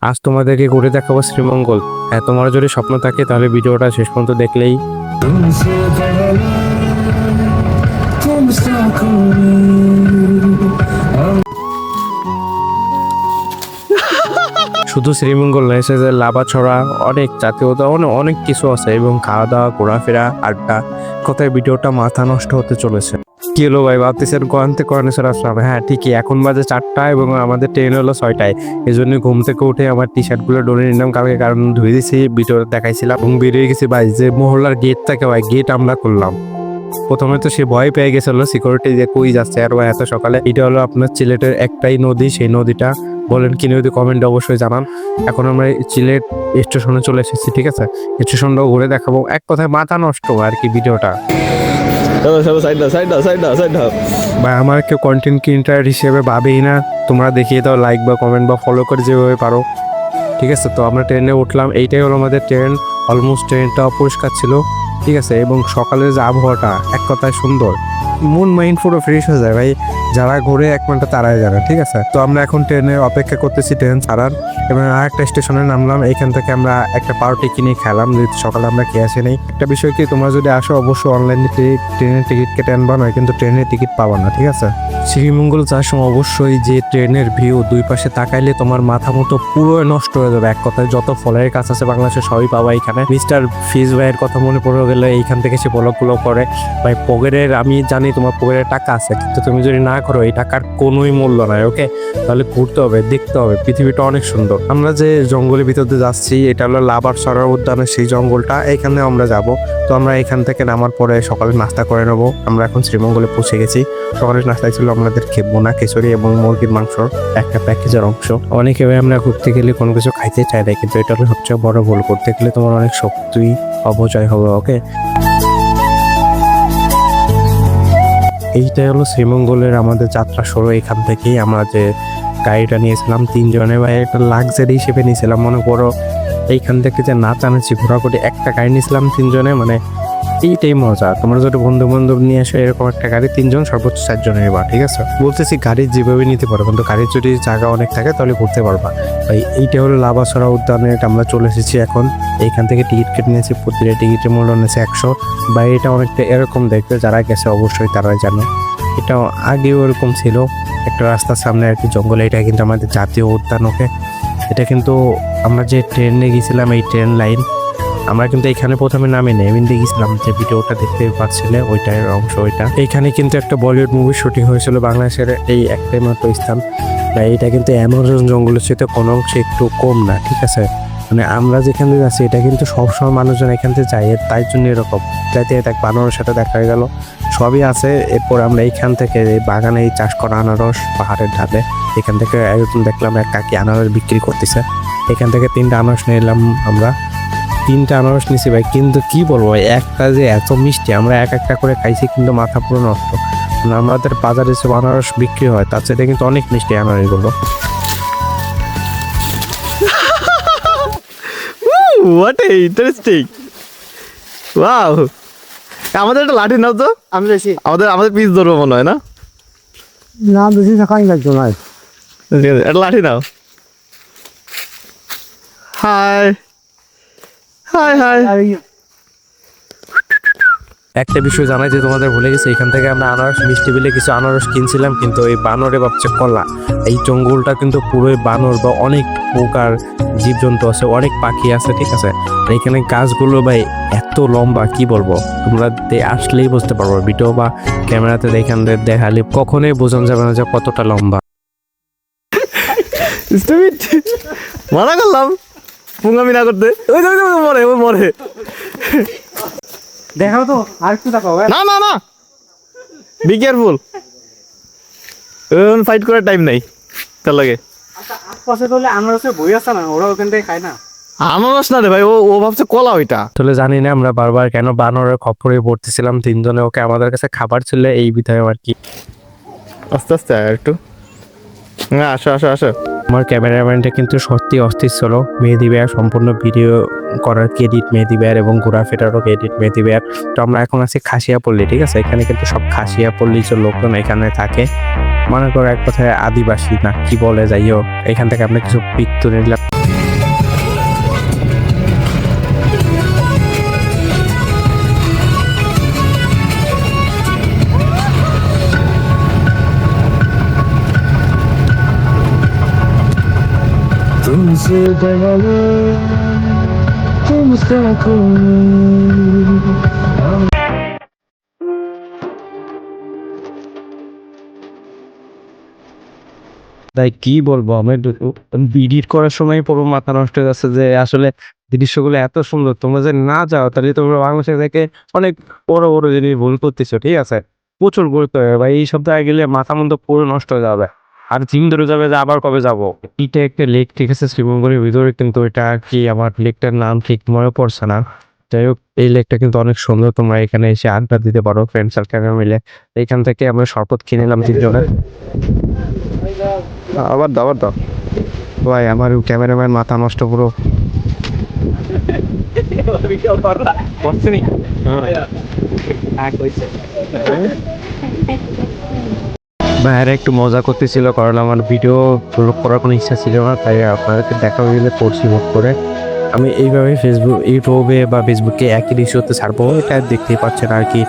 আজ তোমাদেরকে ঘুরে দেখাবো শ্রীমঙ্গল। হ্যাঁ, তোমার যদি স্বপ্ন থাকে তাহলে ভিডিওটা শেষ পর্যন্ত দেখলেই। শুধু শ্রীমঙ্গল নয়, সে যে লাভাছড়া অনেক জাতীয়তা অনেক কিছু আছে, এবং খাওয়া দাওয়া ঘোরাফেরা আড্ডা কোথায় ভিডিওটা মাথা নষ্ট হতে চলেছে। কি হলো ভাই, ভাবতেছেন কোয়ান্তে কর্নেশ্বর আসলাম? হ্যাঁ ঠিকই, এখন বাজে 4টা এবং আমাদের ট্রেন হলো 6টায়। এই জন্য ঘুম থেকে উঠে আমার টি শার্টগুলো ডলে নিলাম কালকে, কারণ ধুয়ে দিয়েছি, ভিডিও দেখাইছিলাম এবং বেরিয়ে গেছি। ভাই যে মহল্লার গেট থাকে ভাই, গেট আমরা করলাম। প্রথমে তো সে ভয় পেয়ে গেছিল সিকিউরিটি, যে কই যাচ্ছে আর ভাই এত সকালে। এটা হলো আপনার সিলেটের একটাই নদী, সেই নদীটা বলেন কি নদী কমেন্টে অবশ্যই জানান। এখন আমরা সিলেট স্টেশনে চলে এসেছি, ঠিক আছে? স্টেশনটাও ঘুরে দেখাবো। এক কথায় মাথা নষ্ট আর কি ভিডিওটা। ভাই আমার কেউ কন্টেন্ট ক্রিয়েটর হিসেবে ভাবেই না, তোমরা দেখিয়ে দাও লাইক বা কমেন্ট বা ফলো করে যেভাবে পারো, ঠিক আছে? তো আমরা ট্রেনে উঠলাম, এইটাই হলো আমাদের ট্রেন। অলমোস্ট ট্রেনটা অপরিষ্কার ছিল, ঠিক আছে? এবং সকালের যে আবহাওয়াটা এক কথায় সুন্দর, মন মাইন্ড পুরো ফ্রেশ হয়ে যায় ভাই। যারা ঘুরে এক ঘন্টা তারাই জানে, ঠিক আছে? তো আমরা এখন ট্রেনের অপেক্ষা করতেছি ট্রেন ছাড়ার, এবং আরেকটা স্টেশনে নামলাম। এইখান থেকে আমরা একটা পাউরুটি কিনে খেলাম, যেহেতু সকালে আমরা খেয়ে আসি নাই। একটা বিষয় কি, তোমরা যদি আসো অবশ্যই অনলাইনে ট্রেনের টিকিট কেটে আনবা, নয় কিন্তু ট্রেনের টিকিট পাবা না, ঠিক আছে? শ্রীমঙ্গল যাওয়ার সময় অবশ্যই যে ট্রেনের ভিউ দুই পাশে তাকাইলে তোমার মাথা মতো পুরো নষ্ট হয়ে যাবে। এক কথায় যত ফলের কাজ আছে বাংলাদেশে সবই পাবা এখানে। মিস্টার ফিজ ভাইয়ের কথা মনে পড়ে গেলে এইখান থেকে সে ব্লগগুলো করে। ভাই পকেটের, আমি জানি তোমার পকেটে টাকা আছে, কিন্তু তুমি যদি না করো এই টাকার কোনোই মূল্য নাই, ওকে? তাহলে ঘুরতে হবে, দেখতে হবে, পৃথিবীটা অনেক সুন্দর। আমরা যে জঙ্গলের ভিতর দিয়ে যাচ্ছি এটা হলো লাভাছড়া উদ্যানের সেই জঙ্গলটা, এইখানে আমরা যাব। তো আমরা এখান থেকে নামার পরে সকালে নাস্তা করে নেবো। আমরা এখন শ্রীমঙ্গলে পৌঁছে গেছি। সকালের নাস্তায় ছিল আমাদের বোনা খিচুড়ি এবং মুরগির মাংস একটা প্যাকেজের অংশ। অনেকে আমরা ঘুরতে গেলে কোনো কিছু খাইতে চাই না, কিন্তু এটা হলো সবচেয়ে বড় ভুল। করতে গেলে তোমার অনেক শক্তি অপচয় হবে, ওকে? এইটাই হলো শ্রীমঙ্গলের আমাদের যাত্রা শুরু। এখান থেকেই আমরা যে গাড়িটা নিয়েছিলাম 3 জনে, ভাই একটা লাক্সারি হিসেবে নিয়েছিলাম। মনে করো এইখান থেকে যে নাচানাচি ঘোরাঘুরি, একটা গাড়ি নিয়েছিলাম 3 জনে, মানে এইটাই মজা। তোমরা যদি বন্ধু বান্ধব নিয়ে আসো এরকম একটা গাড়ি, 3 জন সর্বোচ্চ 4 জনের এবার, ঠিক আছে? বলতেছি গাড়ির যেভাবে নিতে পারো, কিন্তু গাড়ির যদি জায়গা অনেক থাকে তাহলে ঘুরতে পারবা। ভাই এইটা হলো লাভাছড়া উদ্যানে, আমরা চলে এসেছি এখন। এইখান থেকে টিকিট কেটে নিয়েছি, প্রতিটা টিকিটের মূল্য নিয়েছে 100। বা এটা অনেকটা এরকম দেখতে, যারা গেছে অবশ্যই তারাই জানে। এটা আগেও এরকম ছিল, একটা রাস্তার সামনে আর কি জঙ্গলে। এটা কিন্তু আমাদের জাতীয় উদ্যান, ওকে? এটা কিন্তু আমরা যে ট্রেনে গেছিলাম, এই ট্রেন লাইন, আমরা কিন্তু এখানে প্রথমে নামে নেমে গেছিলাম, যে ভিডিওটা দেখতে পাচ্ছিলে ওইটার অংশ ওইটা। এইখানে কিন্তু একটা বলিউড মুভি শুটিং হয়েছিল বাংলাদেশের এই একটাই মাত্র স্থান। এইটা কিন্তু অ্যামাজন জঙ্গলের সাথে কোনো অংশে একটু কম না, ঠিক আছে? মানে আমরা যেখানে যাচ্ছি এটা কিন্তু সবসময় মানুষজন এখান থেকে যায়, তাই জন্য এরকম। যাইতে দেখ বানরের সাথে দেখা হয়ে গেল, সবই আছে। এরপর আমরা এইখান থেকে এই বাগানে এই চাষ করা আনারস পাহাড়ের ঢালে, এখান থেকে একজন দেখলাম এক কাকি আনারস বিক্রি করতেছে। এখান থেকে 3টা আনারস নিলাম আমরা, 3টা আনারস নিছি ভাই। কিন্তু কি বলবো, একটা যে এত মিষ্টি, আমরা এক একটা করে খাইছি কিন্তু মাথা পুরো নষ্ট। আমাদের বাজারে যে আনারস বিক্রি হয় তার চেয়ে কিন্তু অনেক মিষ্টি আনারসগুলো। What interesting, wow! আমাদের একটা লাঠি নাও তো, আমি বেশি আমাদের পিস ধরবো মনে হয় না? না বেশি থাকাই লাগতো না। ঠিক আছে, একটা লাঠি নাও। High high high. একটা বিষয় জানাই যে তোমাদের ভুলে গেছে, এখান থেকে আমরা আনারস মিষ্টি বিলে কিছু আনারস কিনছিলাম, কিন্তু এই বানরে ভাবছে কলা। এই জঙ্গলটা কিন্তু পুরোই বানর বা অনেক প্রকার জীবজন্তু আছে, অনেক পাখি আছে, ঠিক আছে? আর এখানে গাছগুলো ভাই এত লম্বা, কি বলবো, তোমরা আসলেই বুঝতে পারবো। ভিডিও বা ক্যামেরাতে দেখালে কখনোই বোঝানো যাবে না যে কতটা লম্বা। মানা করলাম পুঙ্গামি না করতে। ওই মরে ও মরে। দেখাও তো আর একটু দেখাও। না না না, বি কেয়ারফুল, ফাইট করার টাইম নাই তার লাগে। আচ্ছা আশপাশে তাহলে আনারসের বই আছে না, ওরা ওখান থেকে খায় না? আনারস না রে ভাই, ও ভাবছে কলা ওইটা। তাহলে জানি না আমরা বারবার কেন বানরের খপ্পরে পড়তেছিলাম 3 জনে, ওকে? আমাদের কাছে খাবার ছিল এই বিধায় আর কি। আস্তে আস্তে আর একটু, হ্যাঁ আসো আসো আসো। আমার ক্যামেরাম্যানটা কিন্তু সত্যি অস্থির ছিল। মেহেদি ভাইয়ার সম্পূর্ণ ভিডিও করার ক্রেডিট মেহেদি ভাইয়ার, এবং ঘোরাফেরারও ক্রেডিট মেহেদি ভাইয়ার। তো আমরা এখন আছি খাসিয়াপল্লী, ঠিক আছে? এখানে কিন্তু সব খাসিয়াপল্লী যে লোকজন এখানে থাকে, মনে করো এক কথায় আদিবাসী না কি বলে, যাই হোক। এখান থেকে আমরা কিছু পিক তুলে নিলাম। तुमसे दयालु तुमसे कोई তাই কি বলবো আমি এডিট করার সময় পুরো মাথা নষ্ট হয়ে যাচ্ছে যে আসলে দৃশ্যগুলো এত সুন্দর, তোমরা যে না যাও তাহলে তোমরা বাংলাদেশে থেকে অনেক বড় বড় জিনিস ভুল করতেছো। ঠিক আছে, প্রচুর ঘুরতে হবে ভাই, এই সপ্তাহে গেলে মাথা মতো পুরো নষ্ট হয়ে যাবে, আর জিম ধরে যাবে যে আবার কবে যাবো। এটা একটা লেক, ঠিক আছে, শ্রীমঙ্গলের ভিতরে, কিন্তু এটা কি আমার লেকটার নাম ঠিক মনে পড়ছে না। যাই হোক, এই লেকটা কিন্তু অনেক সুন্দর, তোমরা এখানে এসে আড্ডা দিতে পারো ফ্রেন্ড সার্কেল মিলে। এইখান থেকে আমরা শরবত কিনে নিলাম তিনজনের। আবার দাও আবার দাও ভাই, আমার ক্যামেরাম্যান মাথা নষ্ট পুরো। ভাইয়ারা একটু মজা করতেছিল, কারণ আমার ভিডিও করার কোনো ইচ্ছা ছিল না, তাই আপনাদেরকে দেখা গেলে করছি মুখ করে। আমি এইভাবে ফেসবুক, ইউটিউবে বা ফেসবুকে একই দৃশ্যতে ছাড়বো, এটা দেখতেই পাচ্ছেন আর কি,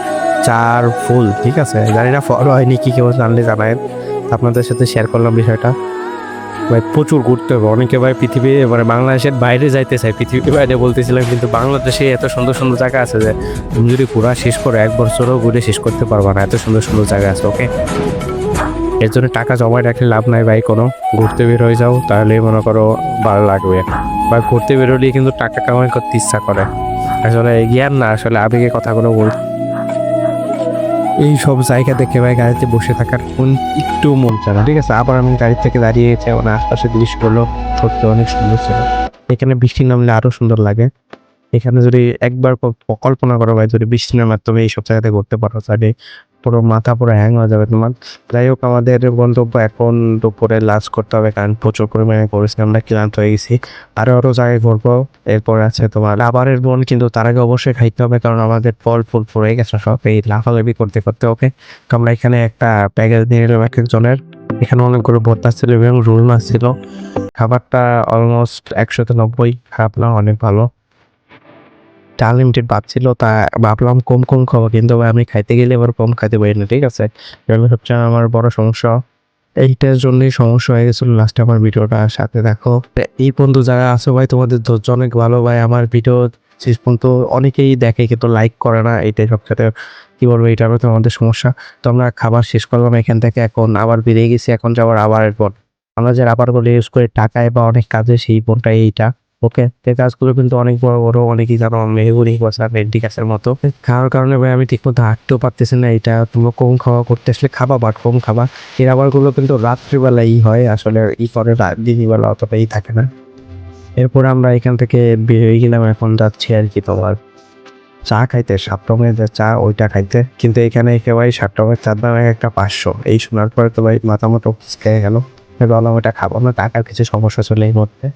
4 ফুল। ঠিক আছে, জানি না ফলো হয়নি, কি কেউ জানলে জানায়, আপনাদের সাথে শেয়ার করলাম বিষয়টা। ভাই প্রচুর ঘুরতে হবে অনেকে, ভাই পৃথিবী মানে বাংলাদেশের বাইরে যাইতে চাই, পৃথিবীর বাইরে বলতেছিলাম, কিন্তু বাংলাদেশে এত সুন্দর সুন্দর জায়গা আছে যে তুমি যদি ঘোরা শেষ করো 1 বছরও ঘুরে শেষ করতে পারবা না, এত সুন্দর সুন্দর জায়গা আছে। ওকে, এর জন্য টাকা জমায় রাখলে লাভ নাই ভাই কোনো, ঘুরতে বের হয়ে যাও তাহলে মনে করো ভালো লাগবে, বা ঘুরতে বেরোলেই কিন্তু টাকা কামাই করতে ইচ্ছা করে, আসলে জ্ঞান না, আসলে আবেগে কথাগুলো বল। এই সব জায়গা দেখে ভাই গাড়িতে বসে থাকার কোন একটু মন চায় না। ঠিক আছে, আবার আমি গাড়ি থেকে দাঁড়িয়েছি, মানে আশপাশের দৃশ্যগুলো সত্যি অনেক সুন্দর ছিল। এখানে বৃষ্টি নামলে আরো সুন্দর লাগে। এখানে যদি একবার কল্পনা করো ভাই, যদি বৃষ্টি নামার তুমি এইসব জায়গাতে ঘুরতে পারো তাহলে পুরো মাথা পুরো হ্যাং হয়ে যাবে তোমার। যাই হোক, আমাদের গন্তব্য এখন দুপুরে লাঞ্চ করতে হবে, কারণ প্রচুর পরিমাণে করেছি, আমরা ক্লান্ত হয়ে গেছি। আরো জায়গায় ঘুরবো, এরপর আছে তোমার লাভারের বন, কিন্তু তার আগে অবশ্যই খাইতে হবে, কারণ আমাদের ফল ফুল পড়ে গেছে সব এই লাফালাফি করতে করতে। ওকে, তো আমরা এখানে একটা প্যাকেজ নিয়ে নিলাম এক একজনের। এখানে অনেকগুলো ভর্তা ছিল এবং রোল মাছ ছিল। খাবারটা অলমোস্ট 190, খারাপ না, অনেক ভালো। আনলিমিটেড ভাবছিল, তা ভাবলাম কম কম খাবো, কিন্তু আমি খাইতে গেলে এবার কম খাইতে পারি না। ঠিক আছে, এবার সবচেয়ে আমার বড় সমস্যা, এইটার জন্যই সমস্যা হয়ে গেছিলো। লাস্টে আমার ভিডিওটা সাথে দেখো। এই বন্ধু যারা আছো ভাই, তোমাদের ধৈর্য অনেক ভালো ভাই, আমার ভিডিও শেষ পর্যন্ত অনেকেই দেখে কিন্তু লাইক করে না, এটাই সবচেয়ে কি বলবো, এটা হচ্ছে আমাদের সমস্যা। তো আমরা খাবার শেষ করলাম এখান থেকে, এখন আবার বেরিয়ে গেছি, এখন যাওয়ার আবার এরপর আমরা যে রাবারগুলো ইউজ করি টাকায় বা অনেক কাজে, সেই বোনটাই এইটা। ওকে, এই গাছগুলো কিন্তু অনেক বড় বড়, অনেকেই জানো মেহগুনি গাছ আর রেড্ডি গাছের মতো। খাওয়ার কারণে ভাই আমি ঠিক মতো হাঁটতেও পারতেছি না। এটা তোমরা কম খাওয়া করতে আসলে খাবা, বাট কম খাবা। এই রাবারগুলো কিন্তু রাত্রিবেলাই হয়, আসলে করে দিনের বেলা অতটাই থাকে না। এরপর আমরা এখান থেকে বের হয়ে গেলাম, এখন যাচ্ছি আর কি তোমার চা খাইতে, 7 রঙের যে চা ওইটা খাইতে। কিন্তু এখানে এসে ভাই 7 রঙের চার দাম একটা 500, এই শোনার পরে তো ভাই মাথা মতো খেয়ে গেল। বললাম ওটা খাবো না, টাকার কিছু সমস্যা চলে এই মধ্যে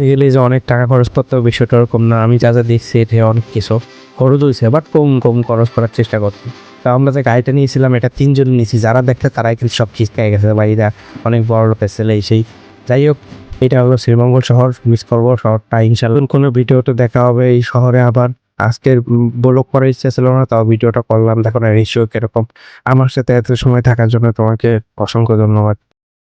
গেলে যে অনেক টাকা খরচ করতে হবে, বিষয়টা ওরকম না। আমি যা যা দেখছি এটা অনেক কিছু খরচ হয়েছে, বাট কম কম খরচ করার চেষ্টা করছি। তা আমরা যে গাড়িটা নিয়েছিলাম এটা 3 জন নিয়েছি, যারা দেখতে তারাই কিন্তু সব ঠিক পেয়ে গেছে ভাই, এরা অনেক বড় লোকের ছেলে সেই। যাই হোক, এটা হলো শ্রীমঙ্গল শহর, মিস করবো শহরটা ইনশাল্লাহ। কোনো ভিডিওতে দেখা হবে এই শহরে আবার। আজকের ব্লগ করার ইচ্ছা ছিল না, তাও ভিডিওটা করলাম, দেখো না রেশিও কিরকম। আমার সাথে এত সময় থাকার জন্য তোমাকে অসংখ্য ধন্যবাদ।